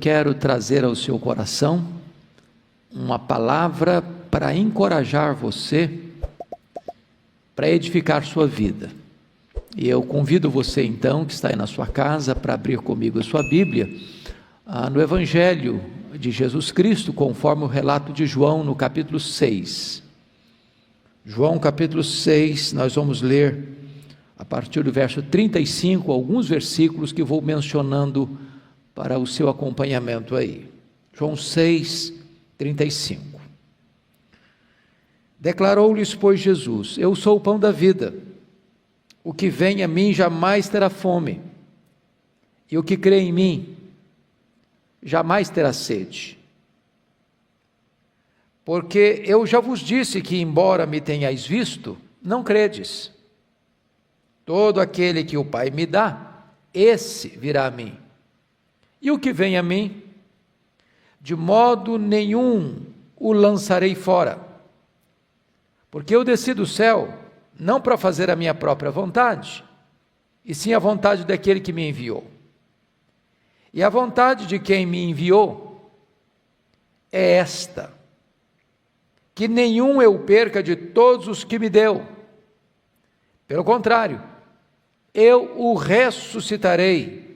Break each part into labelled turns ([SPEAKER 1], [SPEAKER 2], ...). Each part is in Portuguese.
[SPEAKER 1] Quero trazer ao seu coração uma palavra para encorajar você, para edificar sua vida. E eu convido você então, que está aí na sua casa, para abrir comigo a sua Bíblia, no Evangelho de Jesus Cristo, conforme o relato de João, no capítulo 6. João capítulo 6, nós vamos ler a partir do verso 35, alguns versículos que vou mencionando para o seu acompanhamento aí. João 6, 35. Declarou-lhes, pois, Jesus: Eu sou o pão da vida. O que vem a mim jamais terá fome, e o que crê em mim jamais terá sede. Porque eu já vos disse que, embora me tenhais visto, não credes. Todo aquele que o Pai me dá, esse virá a mim. E o que vem a mim, de modo nenhum o lançarei fora. Porque eu desci do céu, não para fazer a minha própria vontade, e sim a vontade daquele que me enviou. E a vontade de quem me enviou é esta: que nenhum eu perca de todos os que me deu. Pelo contrário, eu o ressuscitarei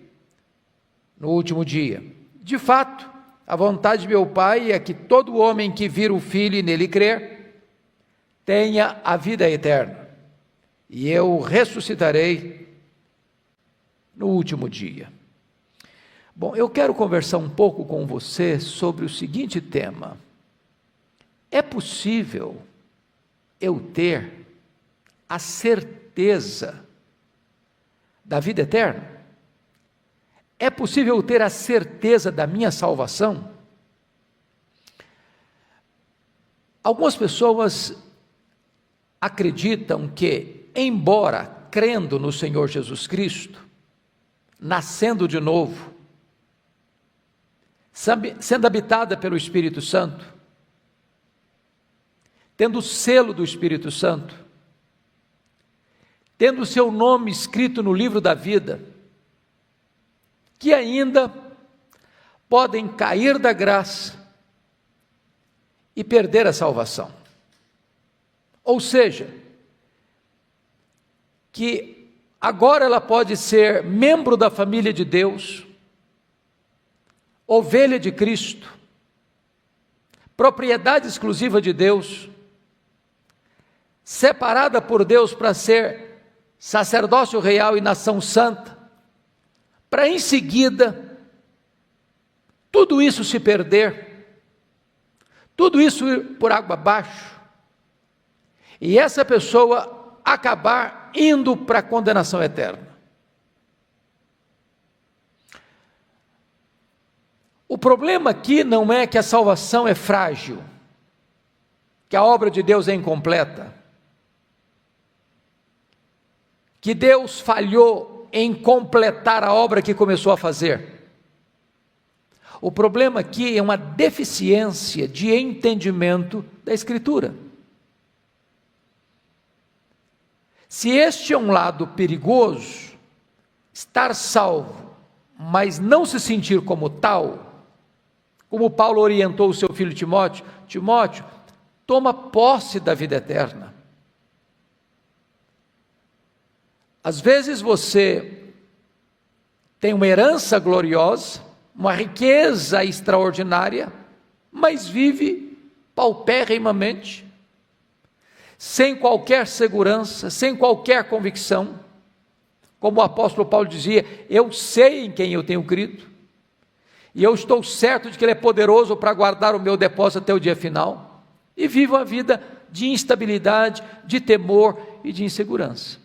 [SPEAKER 1] no último dia. De fato, a vontade de meu Pai é que todo homem que vir o Filho e nele crer, tenha a vida eterna, e eu o ressuscitarei no último dia. Bom, eu quero conversar um pouco com você sobre o seguinte tema: é possível eu ter a certeza da vida eterna? É possível eu ter a certeza da minha salvação? Algumas pessoas acreditam que, embora crendo no Senhor Jesus Cristo, nascendo de novo, sendo habitada pelo Espírito Santo, tendo o selo do Espírito Santo, tendo o seu nome escrito no livro da vida, que ainda podem cair da graça e perder a salvação. Ou seja, que agora ela pode ser membro da família de Deus, ovelha de Cristo, propriedade exclusiva de Deus, separada por Deus para ser sacerdócio real e nação santa, para em seguida tudo isso se perder, tudo isso ir por água abaixo, e essa pessoa acabar indo para a condenação eterna. O problema aqui não é que a salvação é frágil, que a obra de Deus é incompleta, que Deus falhou em completar a obra que começou a fazer. O problema aqui é uma deficiência de entendimento da Escritura. Se este é um lado perigoso, estar salvo, mas não se sentir como tal, como Paulo orientou o seu filho Timóteo: Timóteo, toma posse da vida eterna. Às vezes você tem uma herança gloriosa, uma riqueza extraordinária, mas vive paupérrimamente, sem qualquer segurança, sem qualquer convicção. Como o apóstolo Paulo dizia: eu sei em quem eu tenho crido, e eu estou certo de que Ele é poderoso para guardar o meu depósito até o dia final, e vivo uma vida de instabilidade, de temor e de insegurança.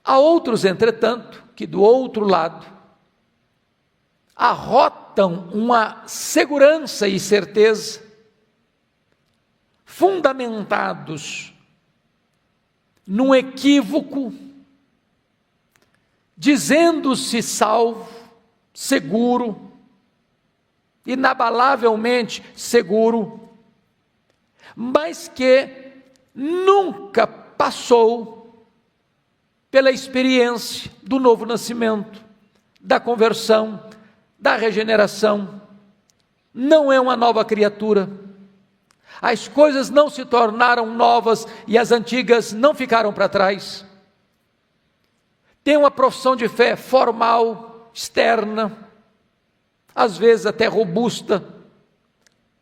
[SPEAKER 1] Há outros, entretanto, que do outro lado arrotam uma segurança e certeza, fundamentados num equívoco, dizendo-se salvo, seguro, inabalavelmente seguro, mas que nunca passou pela experiência do novo nascimento, da conversão, da regeneração, não é uma nova criatura. As coisas não se tornaram novas e as antigas não ficaram para trás. Tem uma profissão de fé formal, externa, às vezes até robusta,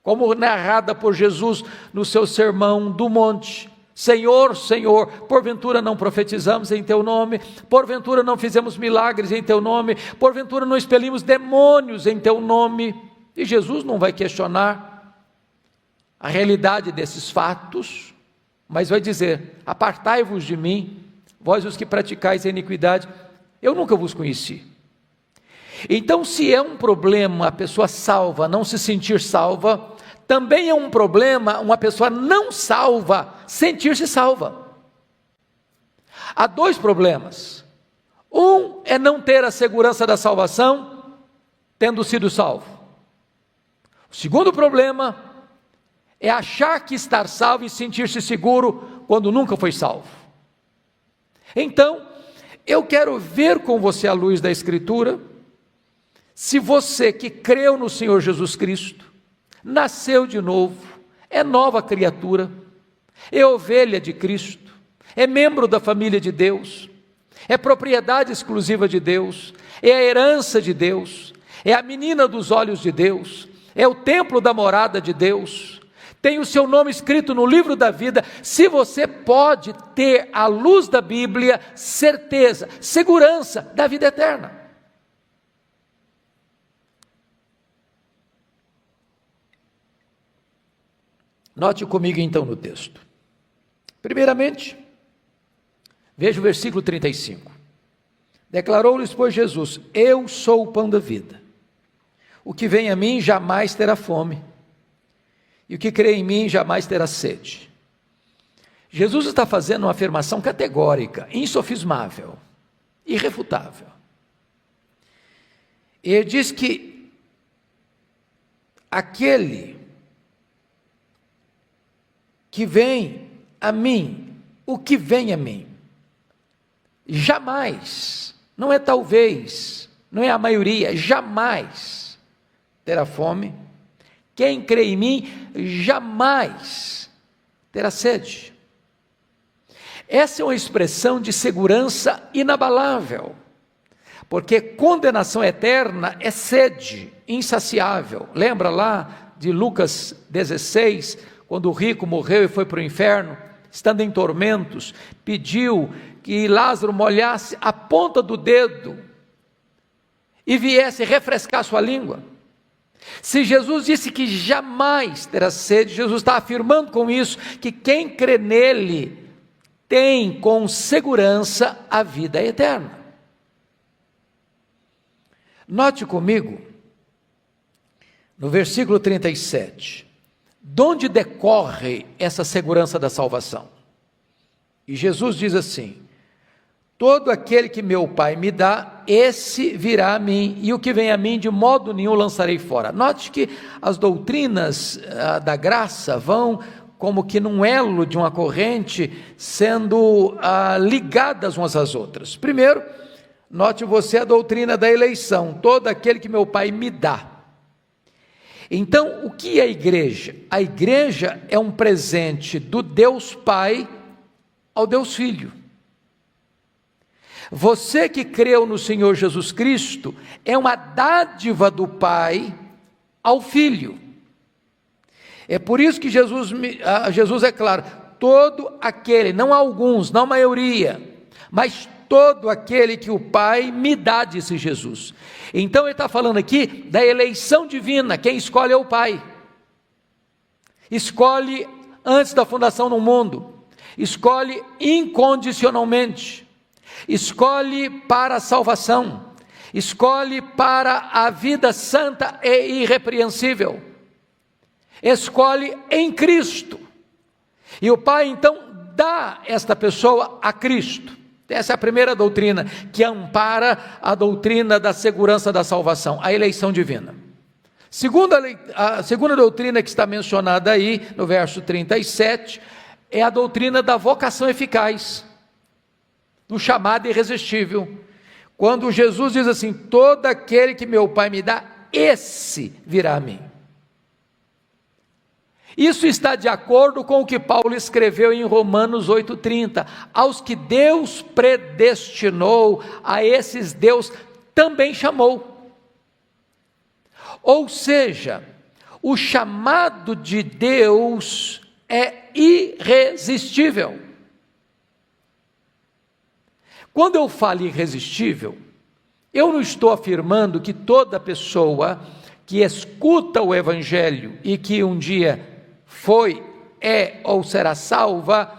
[SPEAKER 1] como narrada por Jesus no seu sermão do monte. Senhor, Senhor, porventura não profetizamos em teu nome, porventura não fizemos milagres em teu nome, porventura não expelimos demônios em teu nome. E Jesus não vai questionar a realidade desses fatos, mas vai dizer: apartai-vos de mim, vós os que praticais a iniquidade, eu nunca vos conheci. Então, se é um problema a pessoa salva não se sentir salva, também é um problema uma pessoa não salva sentir-se salva. Há dois problemas. Um é não ter a segurança da salvação, tendo sido salvo. O segundo problema é achar que estar salvo e sentir-se seguro quando nunca foi salvo. Então, eu quero ver com você à luz da Escritura, se você que creu no Senhor Jesus Cristo, nasceu de novo, é nova criatura, é ovelha de Cristo, é membro da família de Deus, é propriedade exclusiva de Deus, é a herança de Deus, é a menina dos olhos de Deus, é o templo da morada de Deus, tem o seu nome escrito no livro da vida. Se você pode ter, à luz da Bíblia, certeza, segurança da vida eterna. Note comigo então no texto. Primeiramente, veja o versículo 35. Declarou-lhes, pois, Jesus: eu sou o pão da vida. O que vem a mim jamais terá fome, e o que crê em mim jamais terá sede. Jesus está fazendo uma afirmação categórica, insofismável, irrefutável. Ele diz que aquele que vem a mim, o que vem a mim, jamais, não é talvez, não é a maioria, jamais terá fome. Quem crê em mim, jamais terá sede. Essa é uma expressão de segurança inabalável, porque condenação eterna é sede insaciável. Lembra lá de Lucas 16, quando o rico morreu e foi para o inferno, estando em tormentos, pediu que Lázaro molhasse a ponta do dedo e viesse refrescar sua língua. Se Jesus disse que jamais terá sede, Jesus está afirmando com isso que quem crê nele tem com segurança a vida eterna. Note comigo, no versículo 37, de onde decorre essa segurança da salvação? E Jesus diz assim: todo aquele que meu Pai me dá, esse virá a mim, e o que vem a mim, de modo nenhum lançarei fora. Note que as doutrinas da graça vão como que num elo de uma corrente, sendo ligadas umas às outras. Primeiro, note você a doutrina da eleição: todo aquele que meu Pai me dá. Então, o que é a igreja? A igreja é um presente do Deus Pai ao Deus Filho. Você que creu no Senhor Jesus Cristo é uma dádiva do Pai ao Filho. É por isso que Jesus é claro: todo aquele, não alguns, não a maioria, mas todo aquele que o Pai me dá, disse Jesus. Então ele está falando aqui da eleição divina. Quem escolhe é o Pai. Escolhe antes da fundação do mundo, escolhe incondicionalmente, escolhe para a salvação, escolhe para a vida santa e irrepreensível, escolhe em Cristo, e o Pai então dá esta pessoa a Cristo. Essa é a primeira doutrina que ampara a doutrina da segurança da salvação, a eleição divina. A segunda doutrina que está mencionada aí, no verso 37, é a doutrina da vocação eficaz, do chamado irresistível. Quando Jesus diz assim: todo aquele que meu Pai me dá, esse virá a mim. Isso está de acordo com o que Paulo escreveu em Romanos 8,30. Aos que Deus predestinou, a esses Deus também chamou. Ou seja, o chamado de Deus é irresistível. Quando eu falo irresistível, eu não estou afirmando que toda pessoa que escuta o Evangelho e que um dia foi, é ou será salva,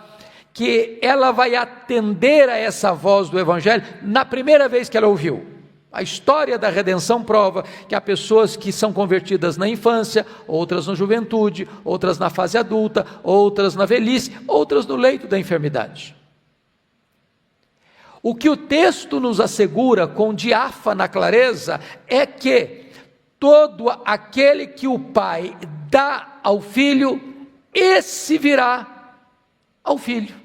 [SPEAKER 1] que ela vai atender a essa voz do Evangelho na primeira vez que ela ouviu. A história da redenção prova que há pessoas que são convertidas na infância, outras na juventude, outras na fase adulta, outras na velhice, outras no leito da enfermidade. O que o texto nos assegura com diáfana clareza é que todo aquele que o Pai dá ao Filho, esse virá ao Filho.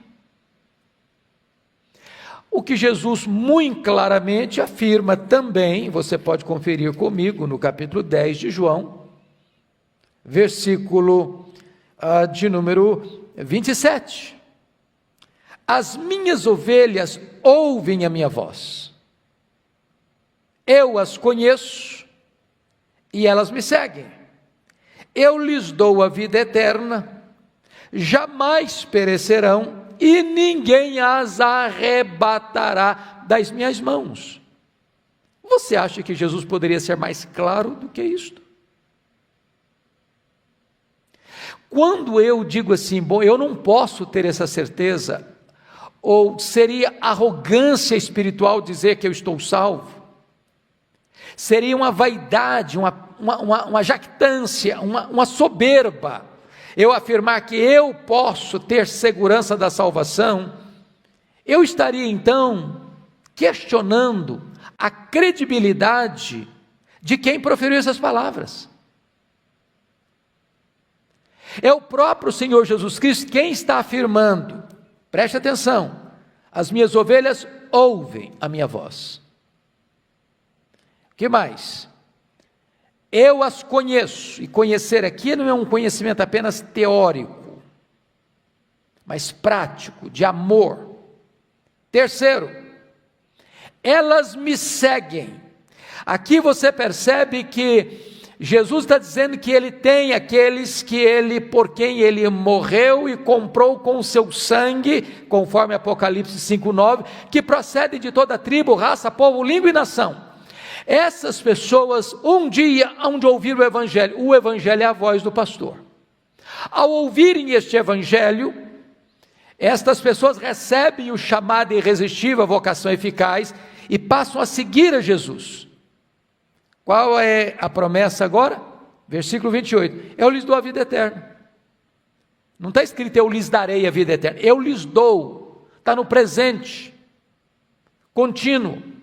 [SPEAKER 1] O que Jesus muito claramente afirma também, você pode conferir comigo no capítulo 10 de João, versículo de número 27. As minhas ovelhas ouvem a minha voz, eu as conheço e elas me seguem, eu lhes dou a vida eterna, jamais perecerão e ninguém as arrebatará das minhas mãos. Você acha que Jesus poderia ser mais claro do que isto? Quando eu digo assim, bom, eu não posso ter essa certeza, ou seria arrogância espiritual dizer que eu estou salvo, seria uma vaidade, uma jactância, uma soberba, eu afirmar que eu posso ter segurança da salvação, eu estaria então questionando a credibilidade de quem proferiu essas palavras. É o próprio Senhor Jesus Cristo quem está afirmando, preste atenção, as minhas ovelhas ouvem a minha voz. O que mais? Eu as conheço, e conhecer aqui não é um conhecimento apenas teórico, mas prático, de amor. Terceiro, elas me seguem. Aqui você percebe que Jesus está dizendo que ele tem aqueles por quem ele morreu e comprou com o seu sangue, conforme Apocalipse 5,9, que procedem de toda tribo, raça, povo, língua e nação. Essas pessoas um dia hão de ouvir o Evangelho é a voz do pastor. Ao ouvirem este Evangelho, estas pessoas recebem o chamado irresistível, a vocação eficaz, e passam a seguir a Jesus. Qual é a promessa agora? Versículo 28, eu lhes dou a vida eterna. Não está escrito eu lhes darei a vida eterna, eu lhes dou, está no presente, contínuo.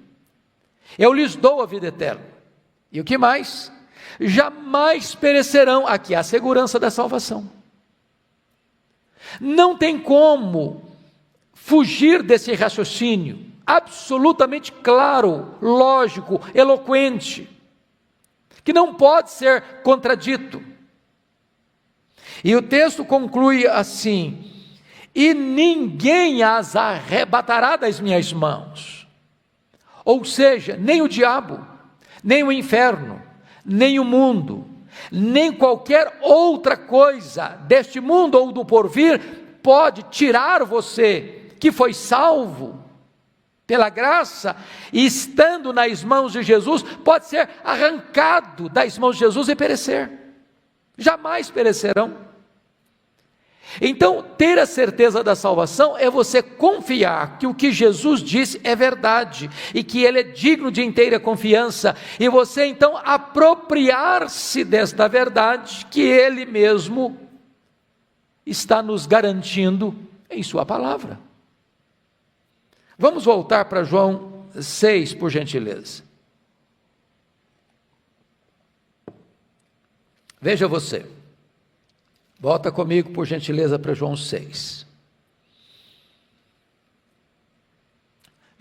[SPEAKER 1] Eu lhes dou a vida eterna. E o que mais? Jamais perecerão. Aqui há a segurança da salvação. Não tem como fugir desse raciocínio, absolutamente claro, lógico, eloquente, que não pode ser contradito. E o texto conclui assim: e ninguém as arrebatará das minhas mãos. Ou seja, nem o diabo, nem o inferno, nem o mundo, nem qualquer outra coisa deste mundo ou do porvir pode tirar você, que foi salvo pela graça, e estando nas mãos de Jesus, pode ser arrancado das mãos de Jesus e perecer. Jamais perecerão. Então, ter a certeza da salvação é você confiar que o que Jesus disse é verdade e que Ele é digno de inteira confiança, e você então apropriar-se desta verdade que Ele mesmo está nos garantindo em sua palavra. Vamos voltar para João 6, por gentileza. Veja você. Volta comigo, por gentileza, para João 6.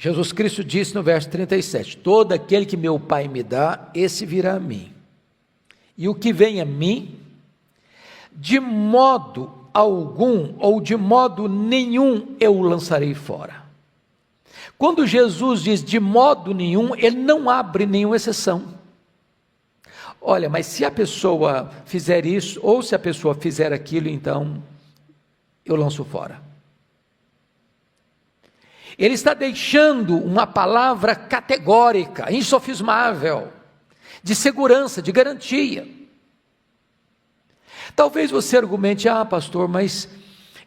[SPEAKER 1] Jesus Cristo disse no verso 37, todo aquele que meu Pai me dá, esse virá a mim. E o que vem a mim, de modo algum ou de modo nenhum eu o lançarei fora. Quando Jesus diz de modo nenhum, ele não abre nenhuma exceção. Olha, mas se a pessoa fizer isso, ou se a pessoa fizer aquilo, então eu lanço fora. Ele está deixando uma palavra categórica, insofismável, de segurança, de garantia. Talvez você argumente, pastor, mas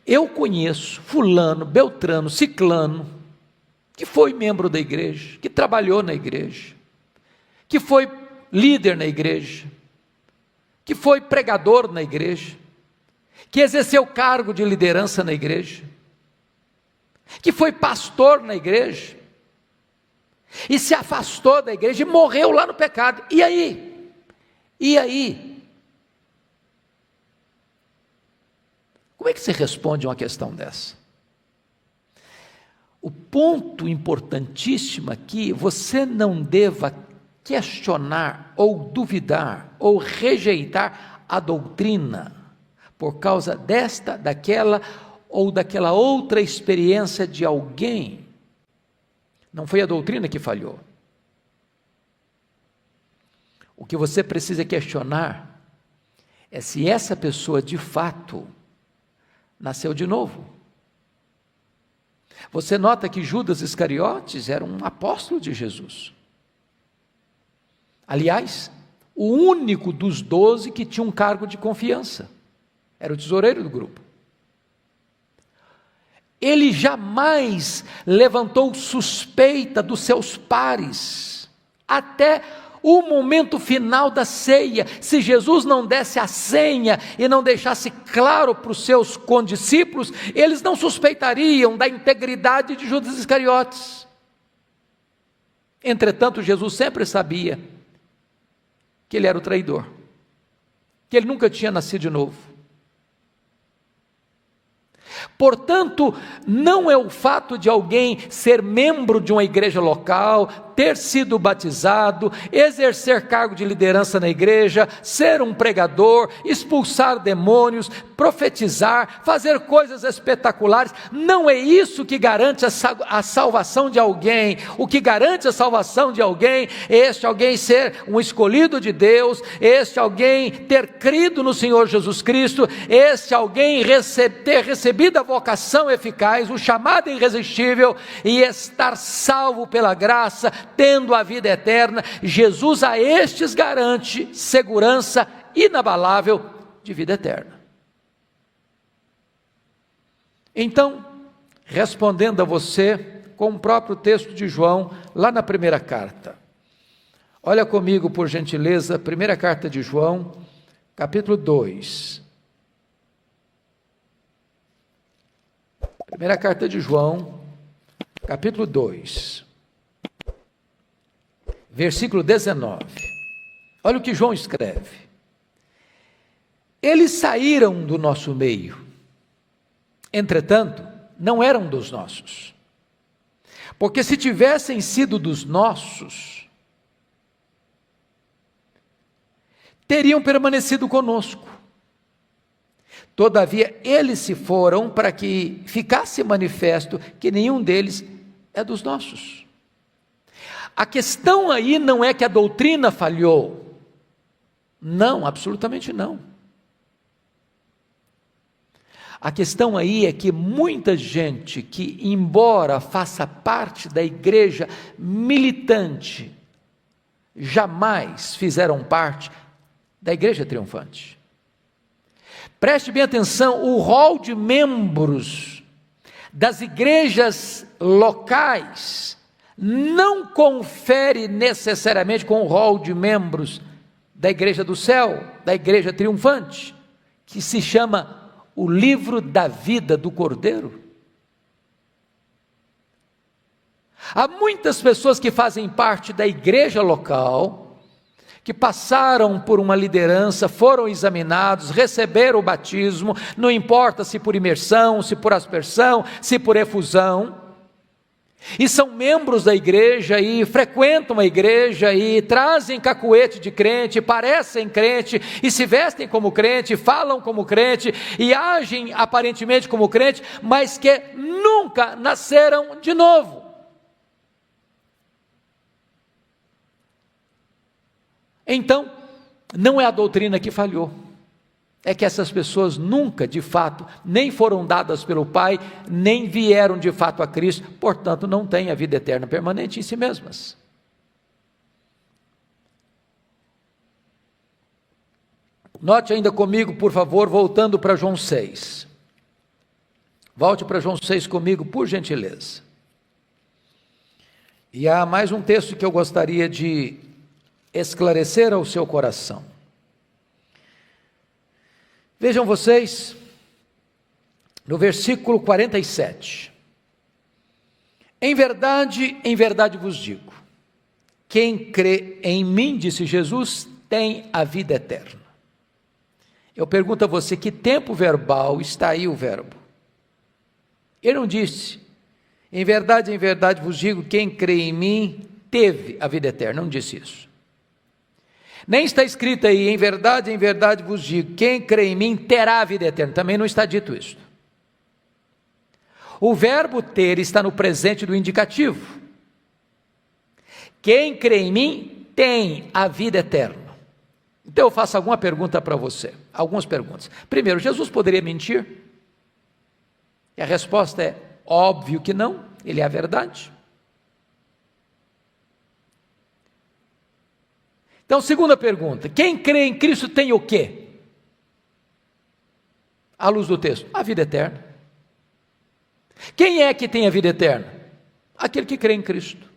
[SPEAKER 1] eu conheço fulano, beltrano, ciclano, que foi membro da igreja, que trabalhou na igreja, que foi líder na igreja, que foi pregador na igreja, que exerceu cargo de liderança na igreja, que foi pastor na igreja, e se afastou da igreja e morreu lá no pecado. E aí? E aí? Como é que você responde a uma questão dessa? O ponto importantíssimo aqui, você não deva questionar ou duvidar ou rejeitar a doutrina por causa desta, daquela ou daquela outra experiência de alguém. Não foi a doutrina que falhou. O que você precisa questionar é se essa pessoa de fato nasceu de novo. Você nota que Judas Iscariotes era um apóstolo de Jesus. Aliás, o único dos 12 que tinha um cargo de confiança. Era o tesoureiro do grupo. Ele jamais levantou suspeita dos seus pares, até o momento final da ceia. Se Jesus não desse a senha e não deixasse claro para os seus condiscípulos, eles não suspeitariam da integridade de Judas Iscariotes. Entretanto, Jesus sempre sabia que ele era o traidor, que ele nunca tinha nascido de novo. Portanto, não é o fato de alguém ser membro de uma igreja local, ter sido batizado, exercer cargo de liderança na igreja, ser um pregador, expulsar demônios, profetizar, fazer coisas espetaculares. Não é isso que garante a salvação de alguém. O que garante a salvação de alguém é este alguém ser um escolhido de Deus, este alguém ter crido no Senhor Jesus Cristo, este alguém ter recebido a vocação eficaz, o chamado irresistível, e estar salvo pela graça, tendo a vida eterna. Jesus a estes garante segurança inabalável de vida eterna. Então, respondendo a você com o próprio texto de João, lá na primeira carta. Olha comigo, por gentileza, primeira carta de João, capítulo 2. Primeira carta de João, capítulo 2, versículo 19. Olha o que João escreve. Eles saíram do nosso meio, entretanto, não eram dos nossos. Porque se tivessem sido dos nossos, teriam permanecido conosco. Todavia, eles se foram para que ficasse manifesto que nenhum deles é dos nossos. A questão aí não é que a doutrina falhou. Não, absolutamente não. A questão aí é que muita gente que, embora faça parte da igreja militante, jamais fizeram parte da igreja triunfante. Preste bem atenção, o rol de membros das igrejas locais não confere necessariamente com o rol de membros da igreja do céu, da igreja triunfante, que se chama o livro da vida do Cordeiro. Há muitas pessoas que fazem parte da igreja local, que passaram por uma liderança, foram examinados, receberam o batismo, não importa se por imersão, se por aspersão, se por efusão, e são membros da igreja, e frequentam a igreja, e trazem cacuete de crente, parecem crente, e se vestem como crente, falam como crente, e agem aparentemente como crente, mas que nunca nasceram de novo. Então, não é a doutrina que falhou, é que essas pessoas nunca, de fato, nem foram dadas pelo Pai, nem vieram de fato a Cristo, portanto não têm a vida eterna permanente em si mesmas. Note ainda comigo, por favor, voltando para João 6. Volte para João 6 comigo, por gentileza. E há mais um texto que eu gostaria de esclarecer ao seu coração. Vejam vocês, no versículo 47, em verdade vos digo, quem crê em mim, disse Jesus, tem a vida eterna. Eu pergunto a você, que tempo verbal está aí o verbo? Ele não disse, em verdade vos digo, quem crê em mim, teve a vida eterna, não disse isso. Nem está escrito aí, em verdade vos digo, quem crê em mim terá a vida eterna, também não está dito isso. O verbo ter está no presente do indicativo. Quem crê em mim tem a vida eterna. Então eu faço alguma pergunta para você, algumas perguntas. Primeiro, Jesus poderia mentir? E a resposta é óbvio que não, ele é a verdade. Então, segunda pergunta, quem crê em Cristo tem o quê? À luz do texto, a vida eterna. Quem é que tem a vida eterna? Aquele que crê em Cristo.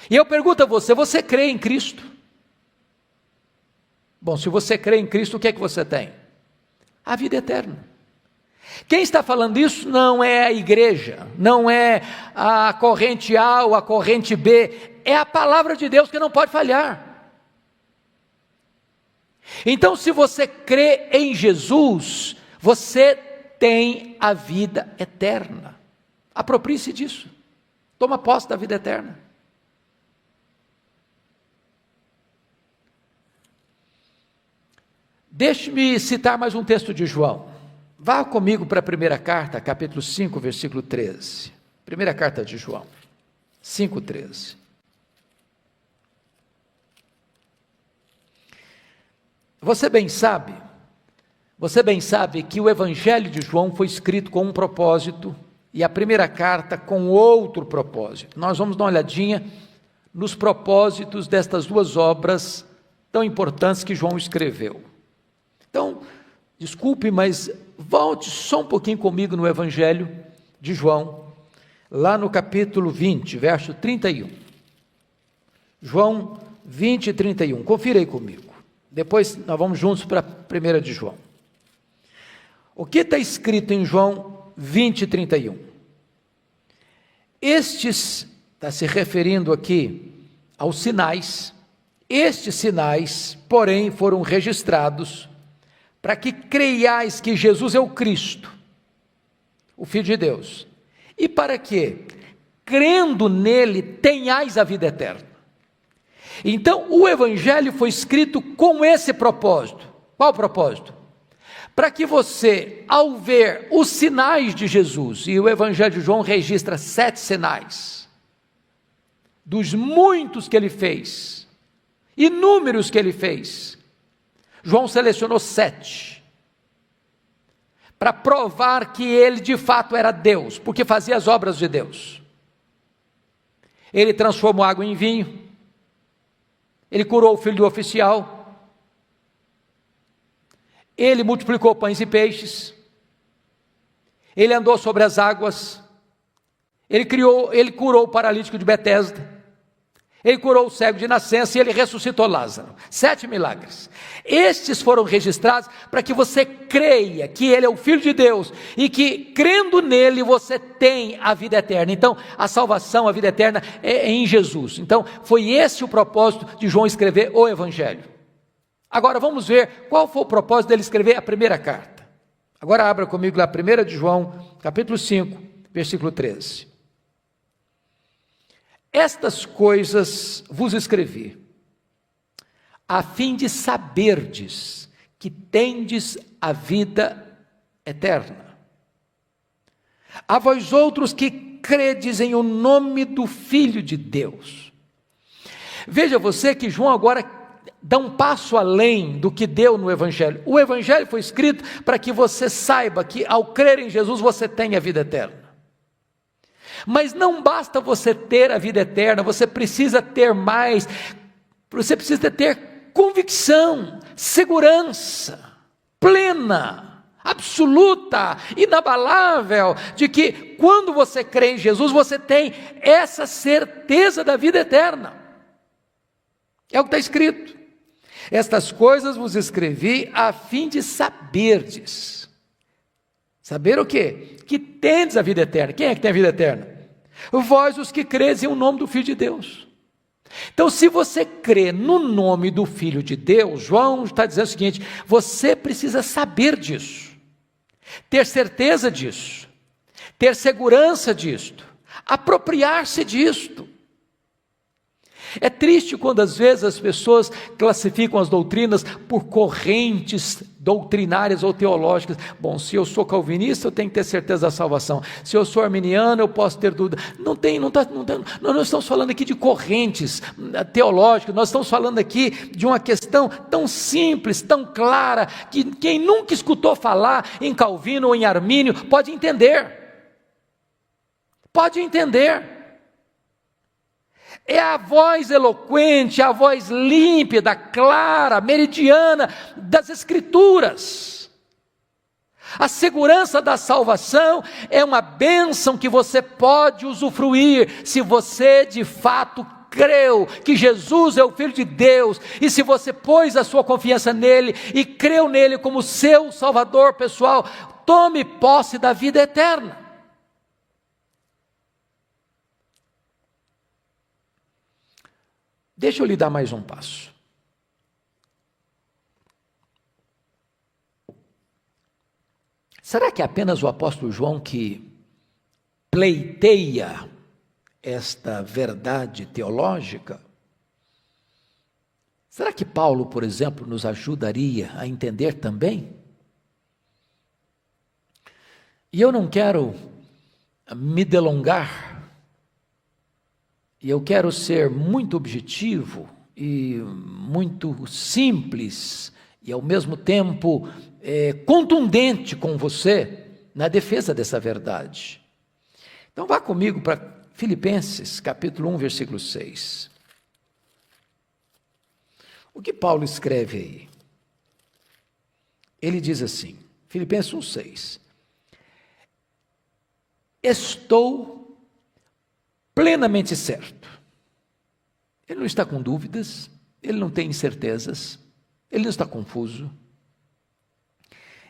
[SPEAKER 1] E eu pergunto a você, você crê em Cristo? Bom, se você crê em Cristo, o que é que você tem? A vida eterna. Quem está falando isso não é a igreja, não é a corrente A ou a corrente B, é a palavra de Deus que não pode falhar. Então, se você crê em Jesus, você tem a vida eterna. Aproprie-se disso. Toma posse da vida eterna. Deixe-me citar mais um texto de João. Vá comigo para a primeira carta, capítulo 5, versículo 13. Primeira carta de João, 5:13. Você bem sabe que o Evangelho de João foi escrito com um propósito e a primeira carta com outro propósito. Nós vamos dar uma olhadinha nos propósitos destas duas obras tão importantes que João escreveu. Então, desculpe, mas volte só um pouquinho comigo no Evangelho de João, lá no capítulo 20, verso 31. João 20, 31. Confira aí comigo. Depois nós vamos juntos para a primeira de João. O que está escrito em João 20, 31? Estes, está se referindo aqui aos sinais, estes sinais, porém, foram registrados para que creiais que Jesus é o Cristo, o Filho de Deus, e para que, crendo nele, tenhais a vida eterna. Então, o Evangelho foi escrito com esse propósito. Qual propósito? Para que você, ao ver os sinais de Jesus, e o Evangelho de João registra 7 sinais, dos muitos que ele fez, inúmeros que ele fez, João selecionou 7, para provar que ele de fato era Deus, porque fazia as obras de Deus. Ele transformou água em vinho, ele curou o filho do oficial, ele multiplicou pães e peixes, ele andou sobre as águas, ele curou o paralítico de Betesda, ele curou o cego de nascença e ele ressuscitou Lázaro. 7 milagres. Estes foram registrados para que você creia que ele é o Filho de Deus e que, crendo nele, você tem a vida eterna. Então, a salvação, a vida eterna é em Jesus. Então, foi esse o propósito de João escrever o Evangelho. Agora, vamos ver qual foi o propósito dele escrever a primeira carta. Agora, abra comigo lá, 1 de João, capítulo 5, versículo 13. Estas coisas vos escrevi, a fim de saberdes que tendes a vida eterna. A vós outros que credes em o nome do Filho de Deus. Veja você que João agora dá um passo além do que deu no Evangelho. O Evangelho foi escrito para que você saiba que ao crer em Jesus você tem a vida eterna. Mas não basta você ter a vida eterna, você precisa ter mais, você precisa ter convicção, segurança plena, absoluta, inabalável, de que quando você crê em Jesus, você tem essa certeza da vida eterna. É o que está escrito. Estas coisas vos escrevi a fim de saberdes. Saber o quê? Que tendes a vida eterna. Quem é que tem a vida eterna? Vós os que credes em o nome do Filho de Deus. Então, se você crê no nome do Filho de Deus, João está dizendo o seguinte: você precisa saber disso, ter certeza disso, ter segurança disto, apropriar-se disto. É triste quando às vezes as pessoas classificam as doutrinas por correntes doutrinárias ou teológicas. Bom, se eu sou calvinista, eu tenho que ter certeza da salvação. Se eu sou arminiano, eu posso ter dúvida. Nós não estamos falando aqui de correntes teológicas, nós estamos falando aqui de uma questão tão simples, tão clara, que quem nunca escutou falar em Calvino ou em Armínio pode entender. Pode entender. É a voz eloquente, a voz límpida, clara, meridiana das Escrituras. A segurança da salvação é uma bênção que você pode usufruir se você de fato creu que Jesus é o Filho de Deus, e se você pôs a sua confiança nele e creu nele como seu Salvador pessoal, tome posse da vida eterna. Deixa eu lhe dar mais um passo. Será que é apenas o apóstolo João que pleiteia esta verdade teológica? Será que Paulo, por exemplo, nos ajudaria a entender também? E eu não quero me delongar, e eu quero ser muito objetivo e muito simples e ao mesmo tempo contundente com você na defesa dessa verdade. Então vá comigo para Filipenses capítulo 1, versículo 6. O que Paulo escreve aí? Ele diz assim, Filipenses 1, 6. Estou plenamente certo. Ele não está com dúvidas, ele não tem incertezas, ele não está confuso.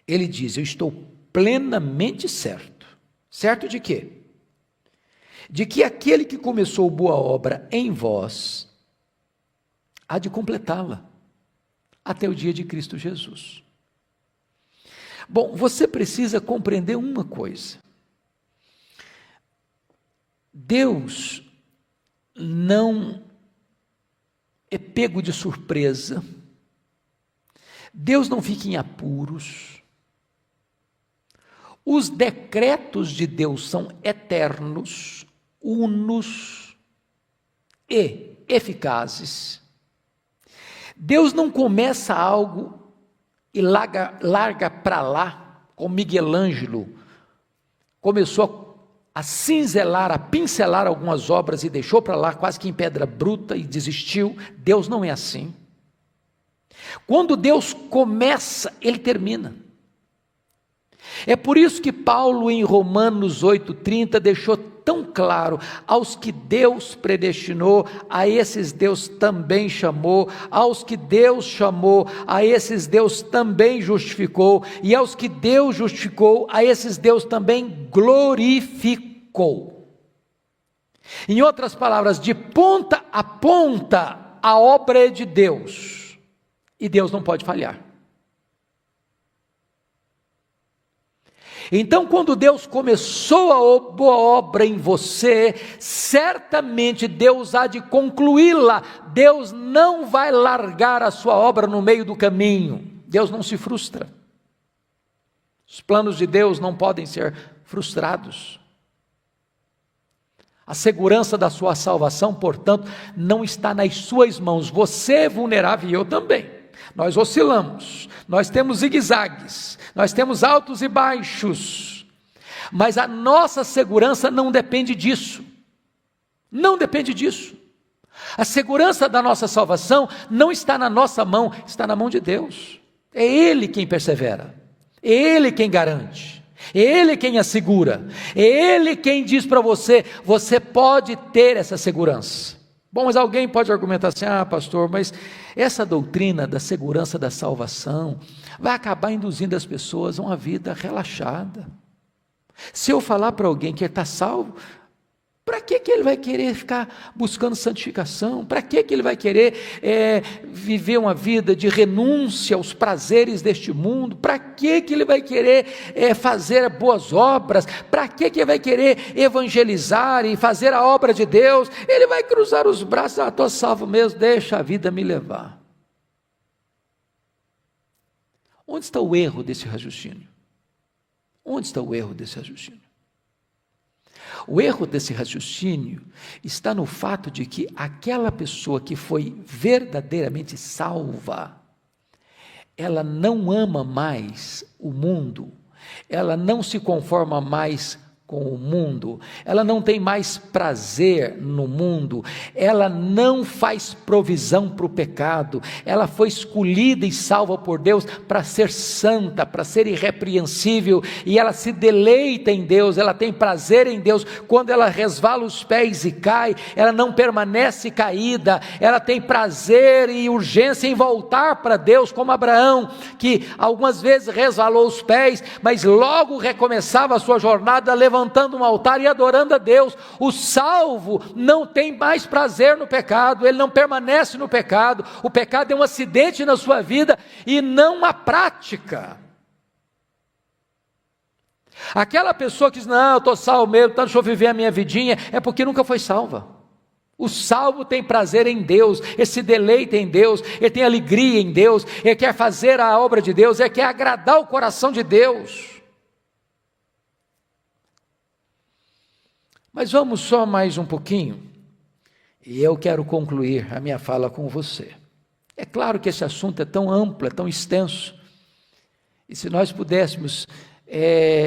[SPEAKER 1] Ele diz, eu estou plenamente certo. Certo de quê? De que aquele que começou boa obra em vós, há de completá-la, até o dia de Cristo Jesus. Bom, você precisa compreender uma coisa. Deus não é pego de surpresa, Deus não fica em apuros, os decretos de Deus são eternos, unos e eficazes. Deus não começa algo e larga para lá, como Miguel Ângelo começou a cinzelar, a pincelar algumas obras e deixou para lá quase que em pedra bruta e desistiu. Deus não é assim. Quando Deus começa, Ele termina. É por isso que Paulo em Romanos 8,30 deixou tão claro, aos que Deus predestinou, a esses Deus também chamou, aos que Deus chamou, a esses Deus também justificou, e aos que Deus justificou, a esses Deus também glorificou. Em outras palavras, de ponta a ponta, a obra é de Deus, e Deus não pode falhar. Então, quando Deus começou a boa obra em você, certamente Deus há de concluí-la. Deus não vai largar a sua obra no meio do caminho. Deus não se frustra. Os planos de Deus não podem ser frustrados. A segurança da sua salvação, portanto, não está nas suas mãos. Você é vulnerável e eu também. Nós oscilamos, nós temos zigue-zagues, nós temos altos e baixos, mas a nossa segurança não depende disso, não depende disso. A segurança da nossa salvação não está na nossa mão, está na mão de Deus. É Ele quem persevera, é Ele quem garante, é Ele quem assegura, é Ele quem diz para você, você pode ter essa segurança. Bom, mas alguém pode argumentar assim, pastor, mas essa doutrina da segurança da salvação vai acabar induzindo as pessoas a uma vida relaxada. Se eu falar para alguém que ele está salvo, para que ele vai querer ficar buscando santificação? Para que ele vai querer viver uma vida de renúncia aos prazeres deste mundo? Para que ele vai querer fazer boas obras? Para que ele vai querer evangelizar e fazer a obra de Deus? Ele vai cruzar os braços, estou salvo mesmo, deixa a vida me levar. Onde está o erro desse raciocínio? Onde está o erro desse raciocínio? O erro desse raciocínio está no fato de que aquela pessoa que foi verdadeiramente salva, ela não ama mais o mundo, ela não se conforma mais com o mundo, ela não tem mais prazer no mundo, ela não faz provisão para o pecado, ela foi escolhida e salva por Deus para ser santa, para ser irrepreensível, e ela se deleita em Deus, ela tem prazer em Deus. Quando ela resvala os pés e cai, ela não permanece caída, ela tem prazer e urgência em voltar para Deus, como Abraão, que algumas vezes resvalou os pés, mas logo recomeçava a sua jornada, levantando um altar e adorando a Deus. O salvo não tem mais prazer no pecado, ele não permanece no pecado. O pecado é um acidente na sua vida e não uma prática. Aquela pessoa que diz, não, eu estou salvo mesmo, então deixa eu viver a minha vidinha, é porque nunca foi salva. O salvo tem prazer em Deus, ele se deleita em Deus, ele tem alegria em Deus, ele quer fazer a obra de Deus, ele quer agradar o coração de Deus. Mas vamos só mais um pouquinho, e eu quero concluir a minha fala com você. É claro que esse assunto é tão amplo, é tão extenso, e se nós pudéssemos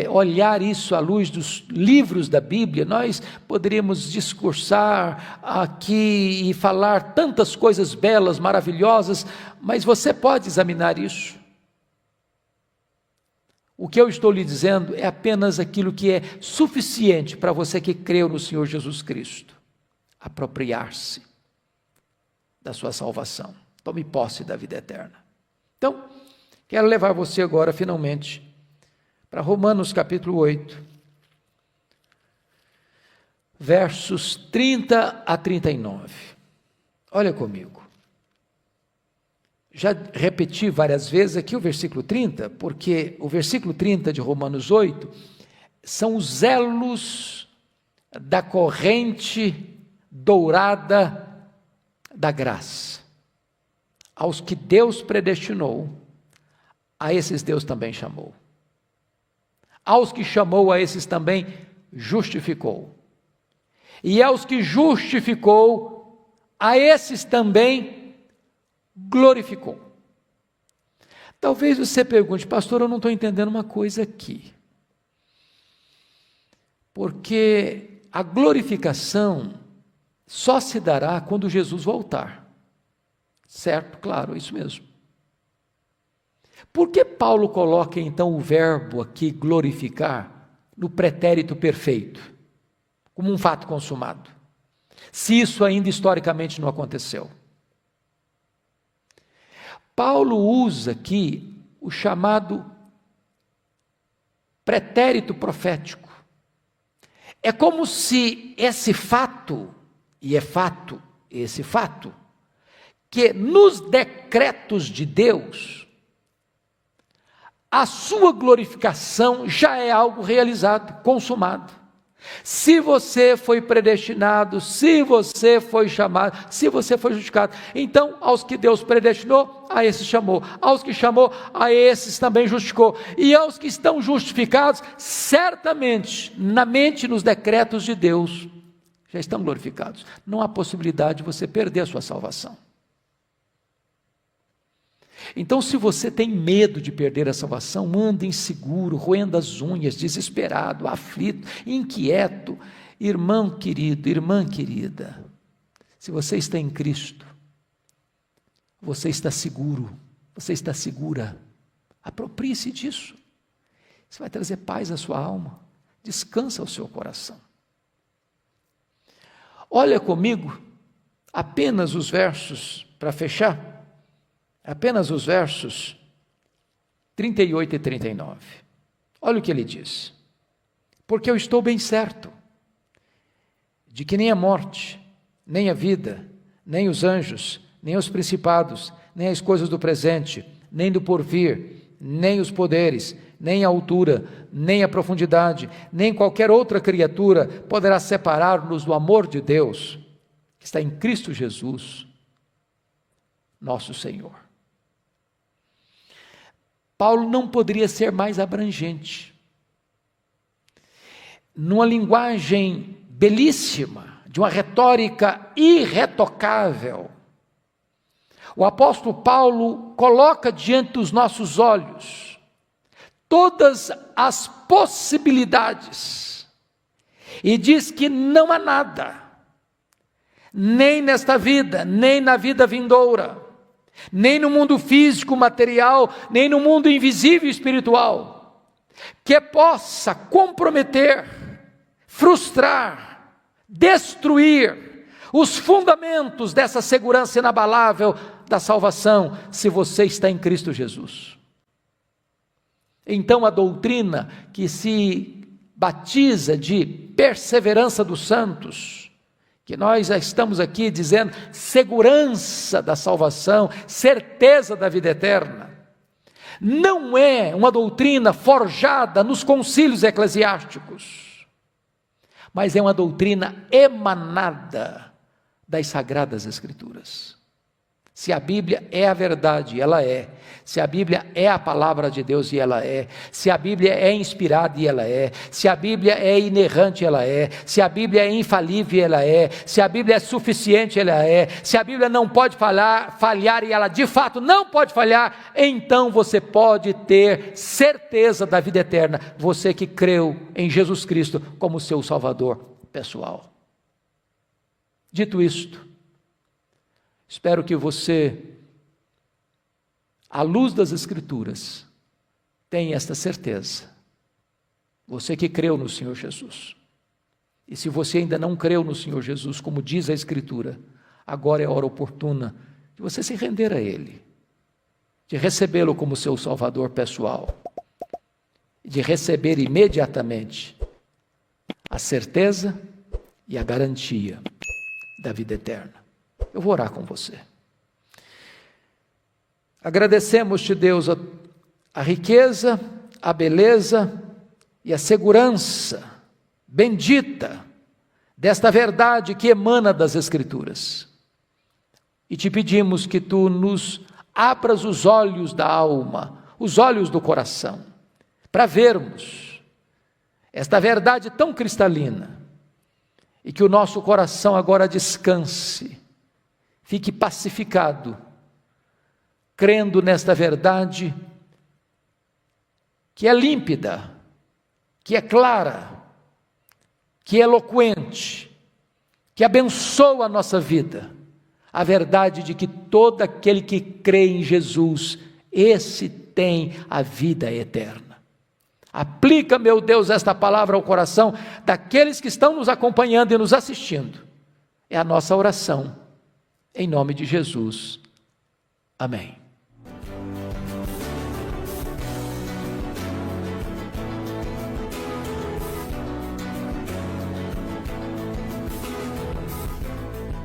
[SPEAKER 1] olhar isso à luz dos livros da Bíblia, nós poderíamos discursar aqui e falar tantas coisas belas, maravilhosas, mas você pode examinar isso. O que eu estou lhe dizendo é apenas aquilo que é suficiente para você que creu no Senhor Jesus Cristo. Apropriar-se da sua salvação. Tome posse da vida eterna. Então, quero levar você agora, finalmente, para Romanos capítulo 8, versos 30 a 39. Olha comigo. Já repeti várias vezes aqui o versículo 30, porque o versículo 30 de Romanos 8 são os elos da corrente dourada da graça. Aos que Deus predestinou, a esses Deus também chamou. Aos que chamou, a esses também justificou. E aos que justificou, a esses também glorificou. Talvez você pergunte, pastor, eu não estou entendendo uma coisa aqui. Porque a glorificação só se dará quando Jesus voltar. Certo? Claro, isso mesmo. Por que Paulo coloca então o verbo aqui, glorificar, no pretérito perfeito, como um fato consumado, se isso ainda historicamente não aconteceu? Paulo usa aqui o chamado pretérito profético. É como se esse fato, e é fato, esse fato, que nos decretos de Deus, a sua glorificação já é algo realizado, consumado. Se você foi predestinado, se você foi chamado, se você foi justificado, então aos que Deus predestinou, a esses chamou, aos que chamou, a esses também justificou, e aos que estão justificados, certamente, na mente, nos decretos de Deus, já estão glorificados. Não há possibilidade de você perder a sua salvação. Então, se você tem medo de perder a salvação, anda inseguro, roendo as unhas, desesperado, aflito, inquieto, irmão querido, irmã querida, se você está em Cristo, você está seguro, você está segura, aproprie-se disso, isso vai trazer paz à sua alma, descansa ao seu coração. Olha comigo, apenas os versos, para fechar, apenas os versos 38 e 39. Olha o que ele diz. Porque eu estou bem certo de que nem a morte, nem a vida, nem os anjos, nem os principados, nem as coisas do presente, nem do porvir, nem os poderes, nem a altura, nem a profundidade, nem qualquer outra criatura poderá separar-nos do amor de Deus, que está em Cristo Jesus, nosso Senhor. Paulo não poderia ser mais abrangente. Numa linguagem belíssima, de uma retórica irretocável, o apóstolo Paulo coloca diante dos nossos olhos todas as possibilidades e diz que não há nada, nem nesta vida, nem na vida vindoura, nem no mundo físico, material, nem no mundo invisível espiritual, que possa comprometer, frustrar, destruir os fundamentos dessa segurança inabalável da salvação, se você está em Cristo Jesus. Então a doutrina que se batiza de perseverança dos santos, que nós já estamos aqui dizendo segurança da salvação, certeza da vida eterna, não é uma doutrina forjada nos concílios eclesiásticos, mas é uma doutrina emanada das Sagradas Escrituras. Se a Bíblia é a verdade, ela é. Se a Bíblia é a palavra de Deus, e ela é. Se a Bíblia é inspirada, e ela é. Se a Bíblia é inerrante, ela é. Se a Bíblia é infalível, ela é. Se a Bíblia é suficiente, ela é. Se a Bíblia não pode falhar, e ela de fato não pode falhar, então você pode ter certeza da vida eterna, você que creu em Jesus Cristo como seu Salvador pessoal. Dito isto, espero que você, à luz das Escrituras, tenha esta certeza. Você que creu no Senhor Jesus. E se você ainda não creu no Senhor Jesus, como diz a Escritura, agora é a hora oportuna de você se render a Ele, de recebê-lo como seu Salvador pessoal, de receber imediatamente a certeza e a garantia da vida eterna. Eu vou orar com você. Agradecemos-te, Deus, a riqueza, a beleza e a segurança bendita desta verdade que emana das Escrituras. E te pedimos que tu nos abras os olhos da alma, os olhos do coração, para vermos esta verdade tão cristalina, e que o nosso coração agora descanse, fique pacificado, crendo nesta verdade, que é límpida, que é clara, que é eloquente, que abençoa a nossa vida, a verdade de que todo aquele que crê em Jesus, esse tem a vida eterna. Aplica, meu Deus, esta palavra ao coração daqueles que estão nos acompanhando e nos assistindo. É a nossa oração, em nome de Jesus. Amém.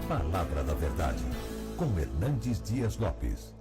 [SPEAKER 2] Palavra da Verdade, com Hernandes Dias Lopes.